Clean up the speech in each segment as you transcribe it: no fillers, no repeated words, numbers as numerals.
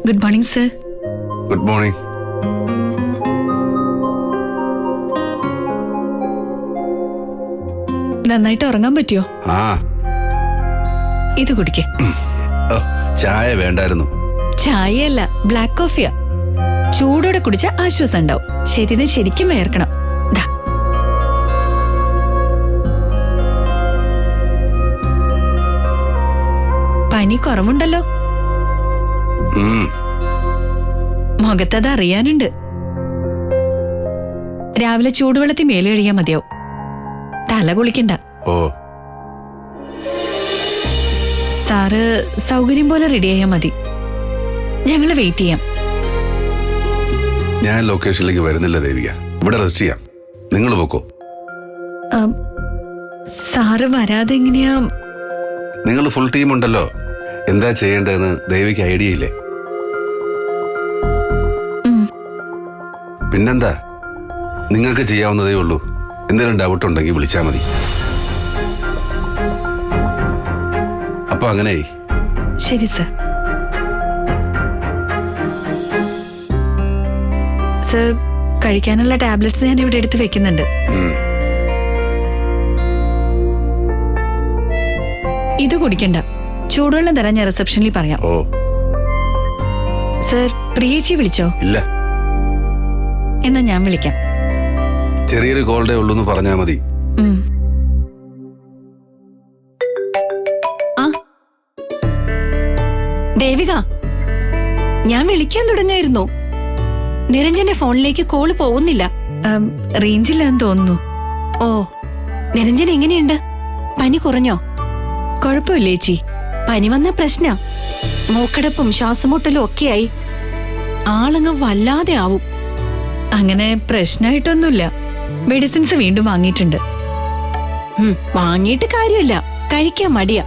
Good morning sir. Good morning. നന്നായിട്ട് ഉറങ്ങാൻ പറ്റിയോ? ആ, ഇത് കുടിക്കേ. ചായ വേണ്ടായിരുന്നു. ചായയല്ല, ബ്ലാക്ക് കോഫിയാ. ചൂടോടെ കുടിച്ച ആശ്വാസം ഉണ്ടാവും. ശരീരം ശരിക്കും വേർക്കണം. ദാ. പനി കുറവുണ്ടല്ലോ. മുഖത്തത് അറിയാനുണ്ട്. രാവിലെ ചൂടുവെള്ളത്തിൽ മേലെ കഴിയാൻ മതിയാവും. തല കുളിക്കണ്ട. ഓ, സാറ് സൗകര്യം പോലെ റെഡി ആയാൽ മതി. ഞങ്ങള് വെയിറ്റ് ചെയ്യാം. ഞാൻ ലൊക്കേഷനിലേക്ക് വരുന്നില്ല ദേവിക. ഇവിടെ റെസ്റ്റ് ചെയ്യാം. നിങ്ങൾ പോക്കോ. സാറ് വരാതെ എങ്ങനെയാ? നിങ്ങൾ ഫുൾ ടീം ഉണ്ടല്ലോ. എന്താ ചെയ്യേണ്ടതെന്ന് ദേവിക്ക് ഐഡിയ ഇല്ലേ? പിന്നെന്താ, നിങ്ങൾക്ക് ചെയ്യാവുന്നതേ ഉള്ളൂ. എന്തെങ്കിലും ഡൗട്ട് ഉണ്ടെങ്കിൽ വിളിച്ചാൽ മതി. അപ്പൊ അങ്ങനെ. ശരി സർ. സർ, കഴിക്കാനുള്ള ടാബ്ലറ്റ്സ് ഞാൻ ഇവിടെ എടുത്ത് വെക്കുന്നുണ്ട്. ഇത് കുടിക്കണ്ട. ചൂടുവെള്ളം തരാൻ ഞാൻ റിസപ്ഷനിൽ പറയാം. ഓ സർ, പ്രിയേച്ചി വിളിച്ചോ? ഇല്ല. എന്നാ ഞാൻ വിളിക്കാം. ചെറിയൊരു കോൾഡേ ഉള്ളൂ എന്ന് പറഞ്ഞാൽ മതി. ദേവിക, ഞാൻ വിളിക്കാൻ തുടങ്ങായിരുന്നു. നിരഞ്ജന്റെ ഫോണിലേക്ക് കോള് പോകുന്നില്ല. റേഞ്ചില്ലാന്ന് തോന്നുന്നു. ഓ, നിരഞ്ജൻ എങ്ങനെയുണ്ട്? പനി കുറഞ്ഞോ? കുഴപ്പമില്ല ചേച്ചി. പനി വന്ന പ്രശ്ന മൂക്കടപ്പും ശ്വാസമുട്ടലും ഒക്കെയായി ആളങ്ങ് വല്ലാതെ ആവും. അങ്ങനെ പ്രശ്നമായിട്ടൊന്നുമില്ല. മെഡിസിൻസ് വീണ്ടും വാങ്ങിയിട്ടുണ്ട്. വാങ്ങിയിട്ട് കാര്യമില്ല, കഴിക്കാൻ മടിയാ.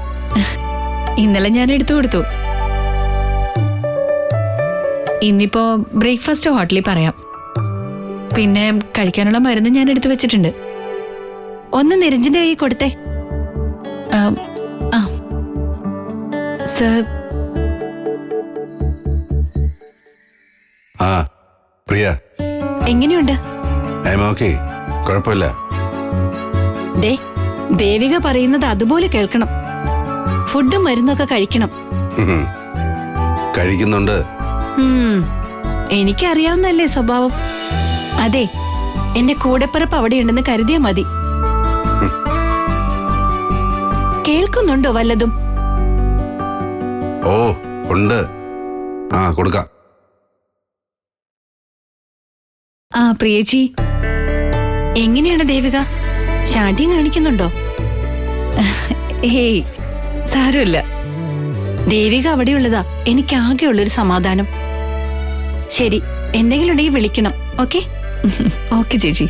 ഇന്നലെ ഞാൻ എടുത്തു കൊടുത്തു. ഇന്നിപ്പോ ബ്രേക്ക്ഫാസ്റ്റ് ഹോട്ടലിൽ പറയാം. പിന്നെ കഴിക്കാനുള്ള മരുന്ന് ഞാൻ എടുത്തു വെച്ചിട്ടുണ്ട്. ഒന്ന് നിരഞ്ജന്റെ കൈ കൊടുത്തേ. സർ. ആ, പ്രിയ എങ്ങനെയുണ്ട്? ഓക്കെ, കുഴപ്പമില്ല. ദേവിക പറയുന്നത് അതുപോലെ കേൾക്കണം. ഫുഡും മരുന്നൊക്കെ കഴിക്കണം. കഴിക്കുന്നുണ്ട്. എനിക്കറിയാവുന്നല്ലേ സ്വഭാവം. അതെ, എന്റെ കൂടെപ്പിറപ്പ് അവിടെയുണ്ടെന്ന് കരുതിയാ മതി. കേൾക്കുന്നുണ്ടോ വല്ലതും? ഓ ഉണ്ട്. ആ, കൊടുക്കാം. ആ പ്രിയേച്ചി. എങ്ങനെയാണ് ദേവിക? ശാഠ്യം കാണിക്കുന്നുണ്ടോ? ഹേയ്, സാരമില്ല. ദേവിക അവിടെയുള്ളതാ എനിക്കാകെയുള്ളൊരു സമാധാനം. ശരി, എന്തെങ്കിലും ഉണ്ടെങ്കിൽ വിളിക്കണം. ഓക്കെ? ഓക്കെ ചേച്ചി.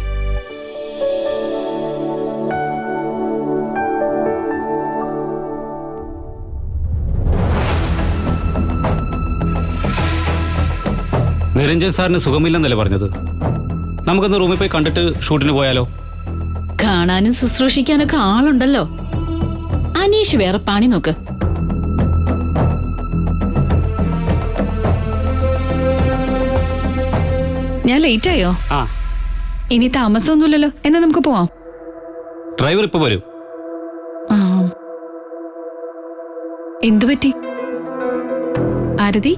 നിരഞ്ജൻ സാറിന് സുഖമില്ലെന്നല്ലേ പറഞ്ഞത്? നമുക്കൊന്ന് റൂമിൽ പോയി കണ്ടിട്ട് ഷൂട്ടിന് പോയാലോ? കാണാനും ശുശ്രൂഷിക്കാനൊക്കെ ആളുണ്ടല്ലോ. അനീഷ് വേറെ പണി നോക്ക്. ഞാൻ ലേറ്റ് ആയോ? ആ, ഇനി താമസമൊന്നുമില്ലല്ലോ. എന്നാ നമുക്ക് പോവാം. ഡ്രൈവർ ഇപ്പൊ വരും. എന്തു പറ്റി ആരതി?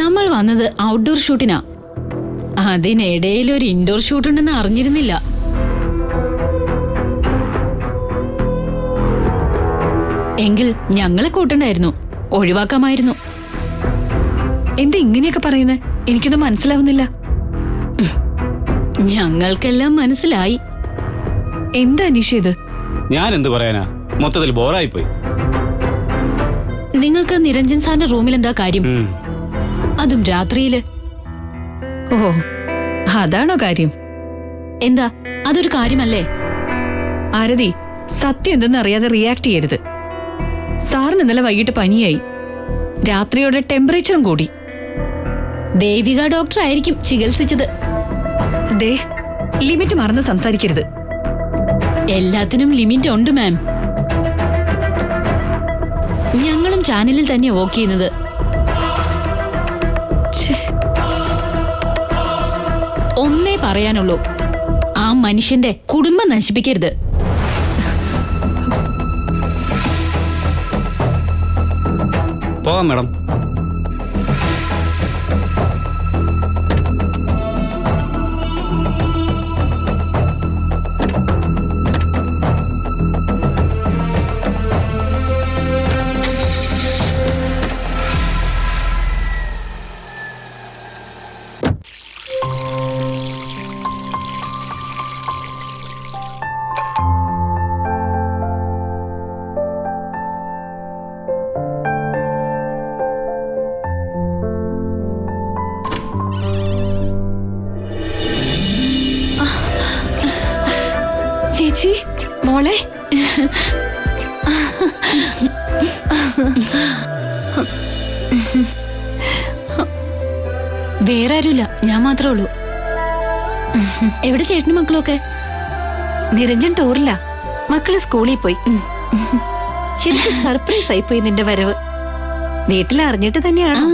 നമ്മൾ വന്നത് ഔട്ട്ഡോർ ഷൂട്ടിനാ. അതിനിടയിൽ ഒരു ഇൻഡോർ ഷൂട്ട് ഉണ്ടെന്ന് അറിഞ്ഞിരുന്നില്ല. എങ്കിൽ ഞങ്ങളെ കൂട്ടണ്ടായിരുന്നു, ഒഴിവാക്കാമായിരുന്നു. എന്താ ഇങ്ങനെയൊക്കെ പറയുന്നത്? എനിക്കൊന്നും മനസ്സിലാവുന്നില്ല. ഞങ്ങൾക്കെല്ലാം മനസ്സിലായി. എന്താ അനീഷ് ഇത്? ഞാൻ എന്ത് പറയാനാ, മൊത്തത്തിൽ ബോറായിപ്പോയി. നിങ്ങൾക്ക് നിരഞ്ജൻ സാറിന്റെ റൂമിൽ എന്താ കാര്യം? അതും രാത്രിയില്. ഓ, അതാണോ കാര്യം? എന്താ അതൊരു കാര്യമല്ലേ? ആരതി, സത്യം എന്തെന്ന് അറിയാതെ റിയാക്ട് ചെയ്യരുത്. സാറിന് ഇന്നലെ വൈകിട്ട് പനിയായി. രാത്രിയോടെ ടെമ്പറേച്ചറും കൂടി. ദേവിക ഡോക്ടർ ആയിരിക്കും ചികിത്സിച്ചത്. ദേ, ലിമിറ്റ് മറന്ന് സംസാരിക്കരുത്. എല്ലാത്തിനും ലിമിറ്റ് ഉണ്ട് മാം. ഞങ്ങളും ചാനലിൽ തന്നെ വർക്ക് ചെയ്യുന്നത്. ഒന്നേ പറയാനുള്ളൂ, ആ മനുഷ്യന്റെ കുടുംബം നശിപ്പിക്കരുത്. പോകാം മാഡം. ചേച്ചി, മോളെ. വേറെ ആരുമില്ല, ഞാൻ മാത്രമേ ഉള്ളൂ. എവിടെ ചേട്ടനും മക്കളൊക്കെ? നിരഞ്ജൻ ടൂറില്ല, മക്കള് സ്കൂളിൽ പോയി. ശരിക്കും സർപ്രൈസ് ആയിപ്പോയി നിന്റെ വരവ്. വീട്ടിൽ അറിഞ്ഞിട്ട് തന്നെയാണ്.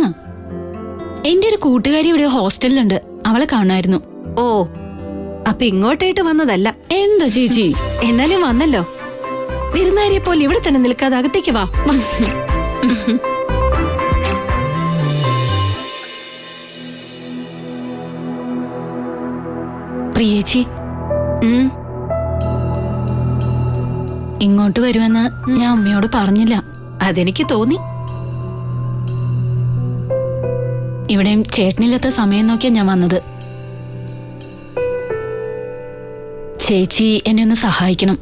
എന്റെ ഒരു കൂട്ടുകാരി ഇവിടെ ഹോസ്റ്റലിലുണ്ട്, അവളെ കാണായിരുന്നു. ഓ, അപ്പൊ ഇങ്ങോട്ടായിട്ട് വന്നതല്ല. എന്താ ചേച്ചി? എന്നാലും വന്നല്ലോ. വിരുന്നാരിയെ പോലെ ഇവിടെ തന്നെ നിൽക്കാതെ അകത്തേക്ക് വാ. പ്രിയേച്ചി, ഇങ്ങോട്ട് വരുമെന്ന് ഞാൻ അമ്മയോട് പറഞ്ഞില്ല. അതെനിക്ക് തോന്നി. ഇവിടെയും ചേട്ടനില്ലാത്ത സമയം നോക്കിയാ ഞാൻ വന്നത്. ചേച്ചി എന്നെ ഒന്ന് സഹായിക്കണം.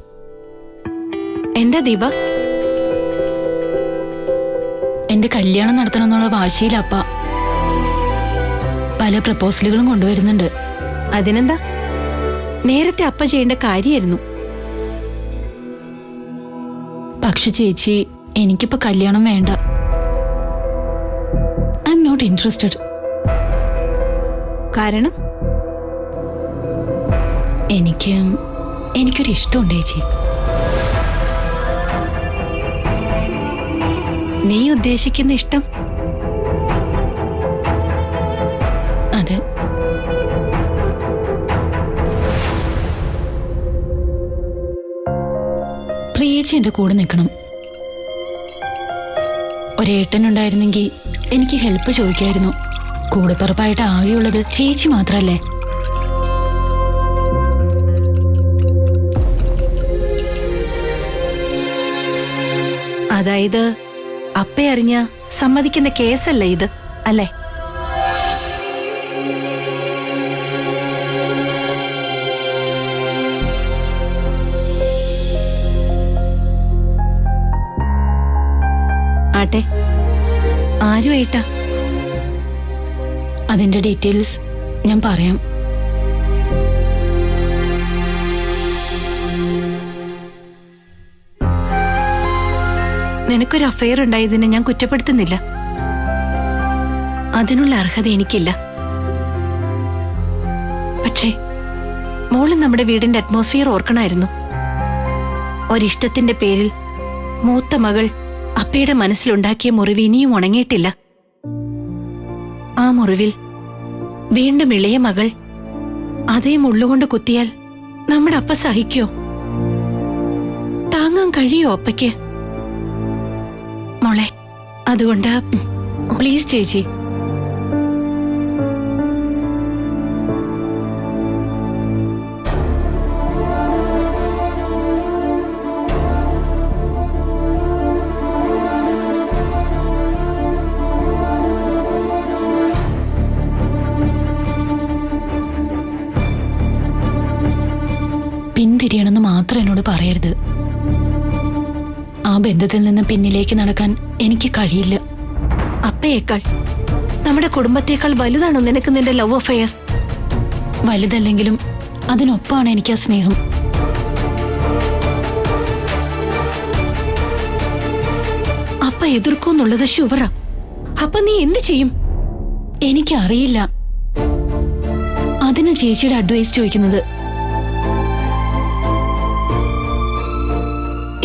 എന്താ ദീപ? എന്റെ കല്യാണം നടത്തണമെന്നുള്ള വാശിയില അപ്പ പല പ്രപ്പോസലുകളും കൊണ്ടുവരുന്നുണ്ട്. അതിനെന്താ, നേരത്തെ അപ്പ ചെയ്യേണ്ട കാര്യമായിരുന്നു. പക്ഷെ ചേച്ചി, എനിക്കിപ്പോ കല്യാണം വേണ്ട. I'm not interested. കാരണം എനിക്കൊരു ഇഷ്ടമുണ്ട് ചേച്ചി. നീ ഉദ്ദേശിക്കുന്ന ഇഷ്ടം? അതെ. പ്രിയേച്ചി എന്റെ കൂടെ നിൽക്കണം. ഒരേട്ടനുണ്ടായിരുന്നെങ്കിൽ എനിക്ക് ഹെൽപ്പ് ചോദിക്കായിരുന്നു. കൂടെപ്പിറപ്പായിട്ട് ആകെയുള്ളത് ചേച്ചി മാത്രല്ലേ. അതായത് അപ്പ അറിഞ്ഞ സമ്മതിക്കുന്ന കേസല്ല ഇത്, അല്ലേ? ആട്ടെ, ആരുമായിട്ടാ? അതിന്റെ ഡീറ്റെയിൽസ് ഞാൻ പറയാം. നിനക്കൊരു അഫയർ ഉണ്ടായതിനെ ഞാൻ കുറ്റപ്പെടുത്തുന്നില്ല. അതിനുള്ള അർഹത എനിക്കില്ല. പക്ഷേ മോള് നമ്മുടെ വീടിന്റെ അറ്റ്മോസ്ഫിയർ ഓർക്കണമായിരുന്നു. ഒരിഷ്ടത്തിന്റെ പേരിൽ മൂത്ത മകൾ അപ്പയുടെ മനസ്സിലുണ്ടാക്കിയ മുറിവ് ഇനിയും ഉണങ്ങിയിട്ടില്ല. ആ മുറിവിൽ വീണ്ടും ഇളയ മകൾ അതേ മുള്ളുകൊണ്ട് കുത്തിയാൽ നമ്മുടെ അപ്പ സഹിക്കോ? താങ്ങാൻ കഴിയോ അപ്പയ്ക്ക്? മോളെ, അതുകൊണ്ട് പ്ലീസ് ചേച്ചി. പിന്തിരിയണമെന്ന് മാത്രം എന്നോട് പറയരുത്. ആ ബന്ധത്തിൽ നിന്ന് പിന്നിലേക്ക് നടക്കാൻ എനിക്ക് കഴിയില്ല. അപ്പയേക്കാൾ, നമ്മുടെ കുടുംബത്തേക്കാൾ വലുതാണോ നിനക്ക് നിന്റെ ലവ് അഫെയർ? വലുതല്ലെങ്കിലും അതിനൊപ്പമാണ് എനിക്ക് ആ സ്നേഹം. അപ്പ എതിർക്കൂന്നുള്ളത് ഷുവറാ. അപ്പൊ നീ എന്ത് ചെയ്യും? എനിക്കറിയില്ല. അതിന് ചേച്ചിയുടെ അഡ്വൈസ് ചോദിക്കുന്നത്.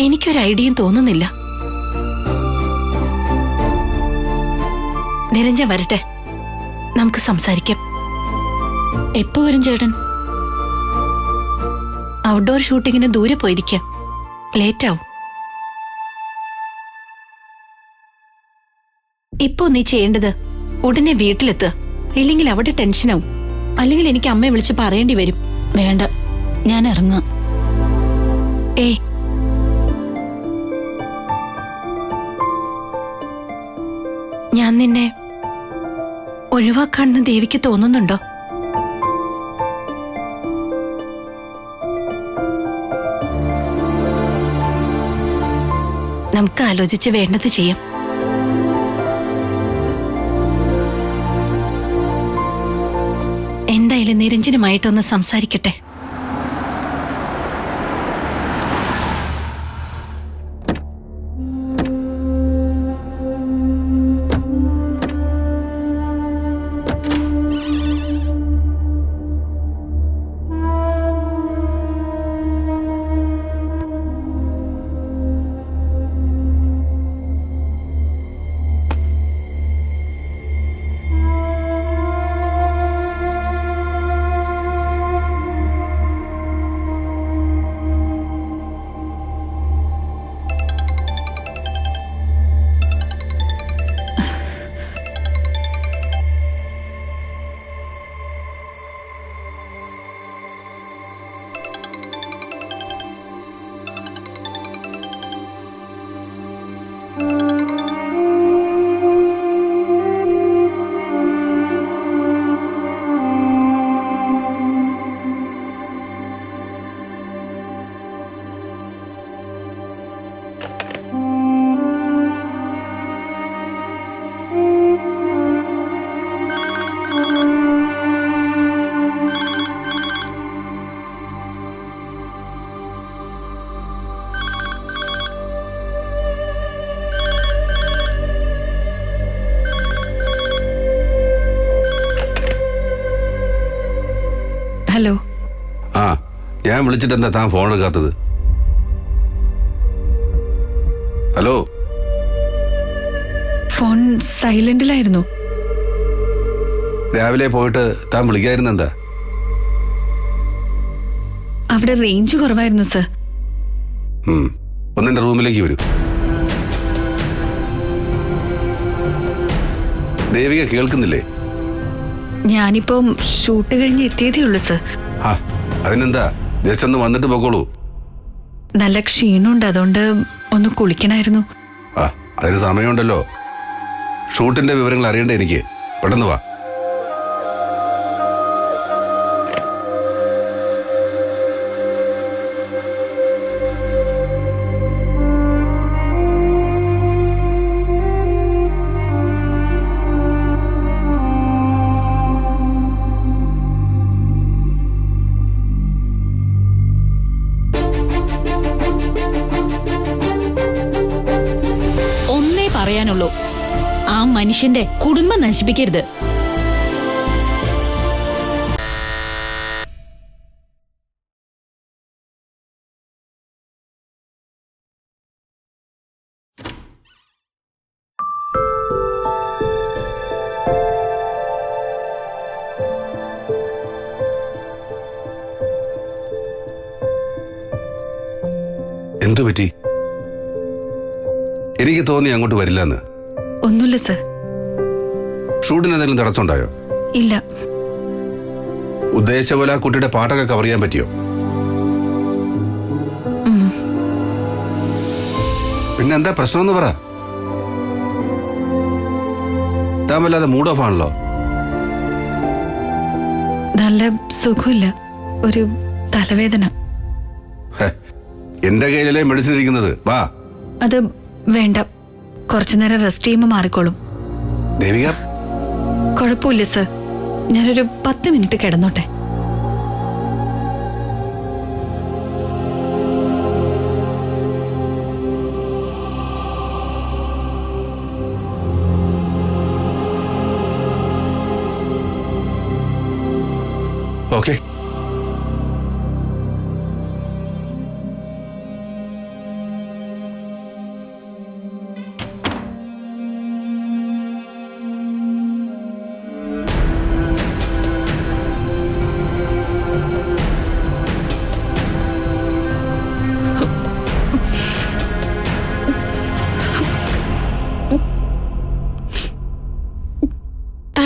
എനിക്കൊരു ഐഡിയയും തോന്നുന്നില്ല. നിരഞ്ജൻ വരട്ടെ, നമുക്ക് സംസാരിക്കാം. എപ്പോ വരും ചേട്ടൻ? ഔട്ട്ഡോർ ഷൂട്ടിങ്ങിന് ദൂരെ പോയിരിക്കാം, ലേറ്റ് ആവും. ഇപ്പോ നീ ചെയ്യേണ്ടത് ഉടനെ വീട്ടിലെത്തുക. ഇല്ലെങ്കിൽ അവിടെ ടെൻഷനാവും. അല്ലെങ്കിൽ എനിക്ക് അമ്മയെ വിളിച്ച് പറയേണ്ടി വരും. വേണ്ട, ഞാൻ ഇറങ്ങാം. ഏയ്, ഞാൻ നിന്നെ ഒഴിവാക്കാണെന്ന് ദേവിക്ക് തോന്നുന്നുണ്ടോ? നമുക്ക് ആലോചിച്ച് വേണ്ടത് ചെയ്യാം. എന്തായാലും നിരഞ്ജനുമായിട്ടൊന്ന് സംസാരിക്കട്ടെ. ഹലോ. ആ, ഞാൻ വിളിച്ചിട്ട് എന്താ താൻ ഫോൺ എടുക്കാത്തത്? ഹലോ. ഫോൺ സൈലന്റിലായിരുന്നു. രാവിലെ പോയിട്ട് താൻ വിളിക്കായിരുന്നു എന്താ? അവിടെ റേഞ്ച് കുറവായിരുന്നു സർ. ഒന്നെന്റെ റൂമിലേക്ക് വരൂ. ദേവിക കേൾക്കുന്നില്ലേ? ഞാനിപ്പം ഷൂട്ട് കഴിഞ്ഞ് എത്തിയതേ ഉള്ളൂ സർ. ആ, അതിനെന്താ, ജസ്റ്റ് ഒന്ന് വന്നിട്ട് പോക്കോളൂ. നല്ല ക്ഷീണമുണ്ട്, അതുകൊണ്ട് ഒന്ന് കുളിക്കണമായിരുന്നു. ആ, അതിന് സമയമുണ്ടല്ലോ. ഷൂട്ടിന്റെ വിവരങ്ങൾ അറിയണ്ടേ എനിക്ക്? പെട്ടെന്ന് വാ. പറയാനുള്ളൂ, ആ മനുഷ്യന്റെ കുടുംബം നശിപ്പിക്കരുത്. എന്തു പറ്റി? എനിക്ക് തോന്നി അങ്ങോട്ട് വരില്ലെന്ന്. ഒന്നുമില്ല സർ. ഷൂട്ടിന് എന്തെങ്കിലും തടസ്സമുണ്ടായോ? ഇല്ല. ഉദ്ദേശിച്ച പോലെ ആ കുട്ടിയുടെ പാട്ടൊക്കെ കവർ ചെയ്യാൻ പറ്റിയോ? പിന്നെ എന്താ പ്രശ്നമെന്ന് പറ. താൻ വല്ലാതെ മൂഡ് ഓഫ് ആണല്ലോ. നല്ല സുഖമില്ല, ഒരു തലവേദന. എന്റെ കയ്യിലല്ലേ മെഡിസിൻ ഇരിക്കുന്നത്, വാ. അത് വേണ്ട, കുറച്ചുനേരം റെസ്റ്റ് ചെയ്യുമ്പോൾ മാറിക്കോളും. ദേവിക, കുഴപ്പമില്ല സർ, ഞാനൊരു 10 മിനിറ്റ് കിടന്നോട്ടെ. ഓക്കെ.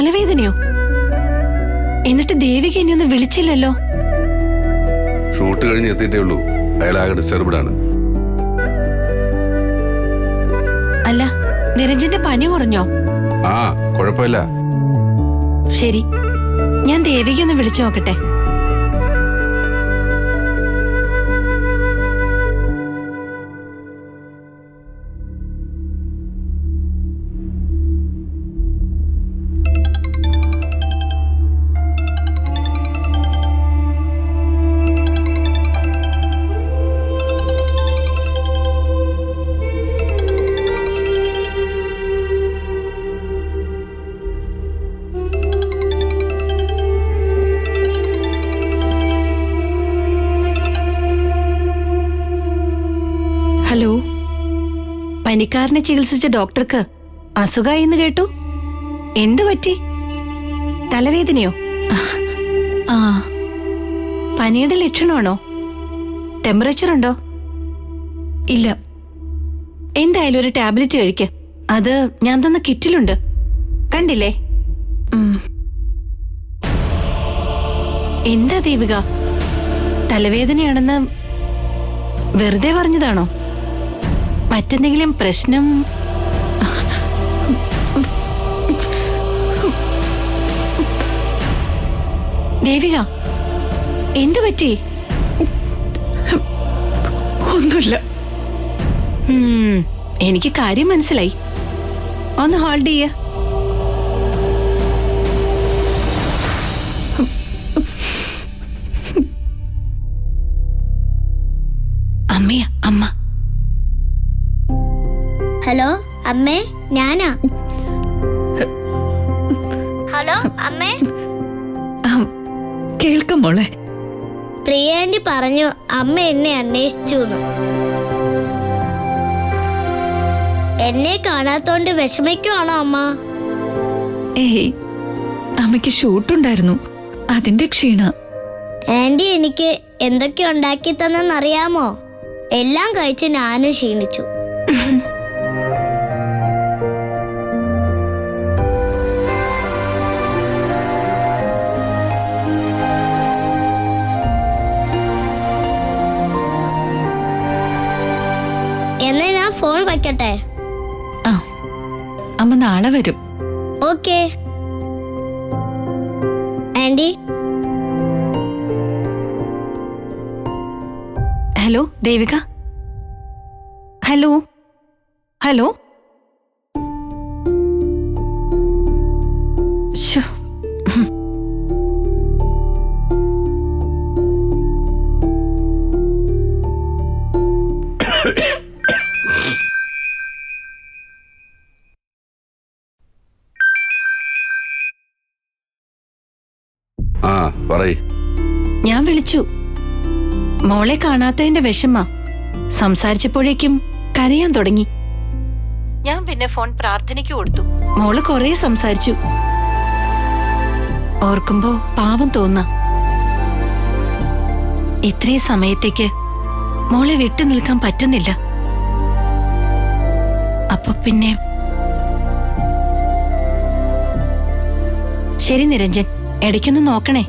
തലവേദനയോ? എന്നിട്ട് ദേവിക ഇനി ഒന്ന് വിളിച്ചില്ലല്ലോ. ഷൂട്ട് കഴിഞ്ഞ് എത്തിയിട്ടേ ഉള്ളൂ. അയാളാകെ ഡിസ്റ്റർബ്ഡ് ആണ്. അല്ല, നിരഞ്ജന്റെ പനി കുറഞ്ഞോ? ആ, കുഴപ്പമില്ല. ശരി, ഞാൻ ദേവിക ഒന്ന് വിളിച്ചു നോക്കട്ടെ. ഹലോ, പനിക്കാരനെ ചികിത്സിച്ച ഡോക്ടർക്ക് അസുഖമായി എന്ന് കേട്ടു. എന്തു പറ്റി? തലവേദനയോ? ആ പനിയുടെ ലക്ഷണമാണോ? ടെമ്പറേച്ചർ ഉണ്ടോ? ഇല്ല. എന്തായാലും ഒരു ടാബ്ലറ്റ് കഴിക്ക്. അത് ഞാൻ തന്ന കിറ്റിലുണ്ട്, കണ്ടില്ലേ? എന്താ ദേവിക, തലവേദനയാണെന്ന് വെറുതെ പറഞ്ഞതാണോ? മറ്റെന്തെങ്കിലും പ്രശ്നം? ദേവിക, എന്തു പറ്റി? ഒന്നുമില്ല. എനിക്ക് കാര്യം മനസ്സിലായി. ഒന്ന് ഹോൾഡ് ചെയ്യ. അമ്മയ അമ്മ. ഹലോ അമ്മേ, ഞാനാ. ഹലോ അമ്മേ. കേൾക്കും മോളെ. പ്രിയ ആന്റി പറഞ്ഞു അമ്മ എന്നെ അന്വേഷിച്ചു. എന്നെ കാണാത്തോണ്ട് വിഷമിക്കുവാണോ അമ്മ? ഏയ്, അമ്മയ്ക്ക് ഷൂട്ടുണ്ടായിരുന്നു, അതിന്റെ ക്ഷീണ. ആന്റി എനിക്ക് എന്തൊക്കെ ഉണ്ടാക്കി തന്നെന്നറിയാമോ? എല്ലാം കഴിച്ച് ഞാനും ക്ഷീണിച്ചു. എന്നാ ഞാൻ ഫോൺ വയ്ക്കട്ടെ? ആ, അമ്മ നാളെ വരും. Okay aunty. Hello Devika. Hello hello. ശ്ശോ. ആ, പറയ്. ഞാൻ വിളിച്ചു. മോളെ കാണാത്തതിന്റെ വിഷമ. സംസാരിച്ചപ്പോഴേക്കും കരയാൻ തുടങ്ങി. ഞാൻ പിന്നെ ഫോൺ പ്രാർത്ഥനയ്ക്ക് കൊടുത്തു. മോള് കൊറേ സംസാരിച്ചു. ഓർക്കുമ്പോ പാവം തോന്നാ. ഇത്രയും സമയത്തേക്ക് മോളെ വിട്ടു നിൽക്കാൻ പറ്റുന്നില്ല. അപ്പൊ പിന്നെ ശരി നിരഞ്ജൻ, ഇടയ്ക്കൊന്ന് നോക്കണേ.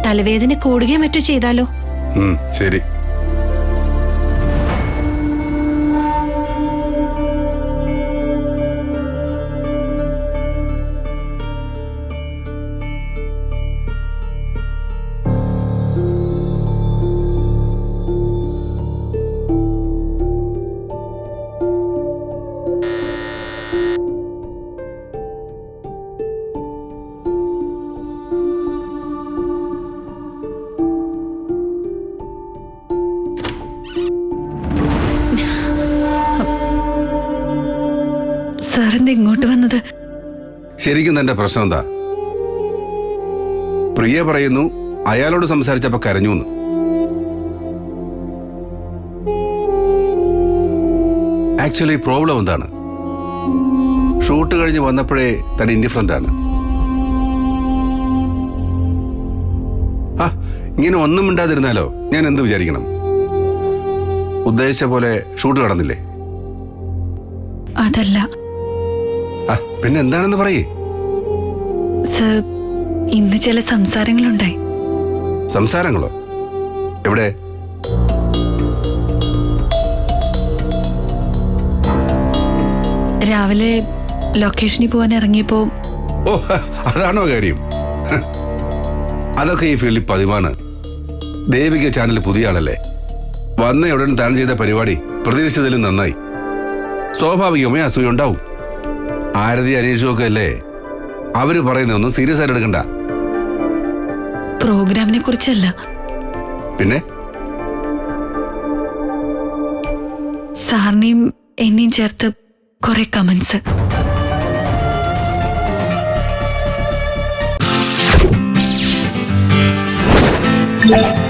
തലവേദന കൂടുകയോ മറ്റോ ചെയ്താലോ? ശരി. സാറെന്താ ഇങ്ങോട്ട് വന്നത്? ശരിക്കും തന്റെ പ്രശ്നം എന്താ? പ്രിയ പറയുന്നു അയാളോട് സംസാരിച്ചപ്പോ കരഞ്ഞു എന്ന്. ആക്ച്വലി പ്രോബ്ലം എന്താണ്? ഷൂട്ട് കഴിഞ്ഞ് വന്നപ്പോഴേ തന്നെ ഇൻഡിഫറന്റ് ആണ്. ആ, ഇങ്ങനെ ഒന്നും മിണ്ടാതിരുന്നാലോ ഞാൻ എന്ത് വിചാരിക്കണം? ഉദ്ദേശിച്ച പോലെ ഷൂട്ട് നടന്നില്ലേ? അതല്ല. ആ, പിന്നെ എന്താണെന്ന് പറയേ. സർ ഇന്ന് ചില സംസാരങ്ങളുണ്ടായി. സംസാരങ്ങളോ? എവിടെ? രാവിലെ ലൊക്കേഷനിൽ പോകാൻ ഇറങ്ങിയപ്പോ ഓ, അതാണോ കാര്യം? അതൊക്കെ ഈ ഫീൽഡിൽ പതിവാണ്. ദേവിക ചാനൽ പുതിയ ആളല്ലേ, വന്ന ഉടൻ താൻ ചെയ്ത പരിപാടി പ്രതീക്ഷിച്ചതിലും നന്നായി. സ്വാഭാവികമായി അസൂയ ഉണ്ടാവും. ആരതി അനീഷുമൊക്കെ അല്ലേ, അവര് പറയുന്നതൊന്നും സീരിയസ് ആയിട്ട് എടുക്കണ്ട. പ്രോഗ്രാമിനെ കുറിച്ചല്ല, പിന്നെ സാറിനെയും എന്നെയും ചേർത്ത് കുറെ കമന്റ്സ്. Yeah.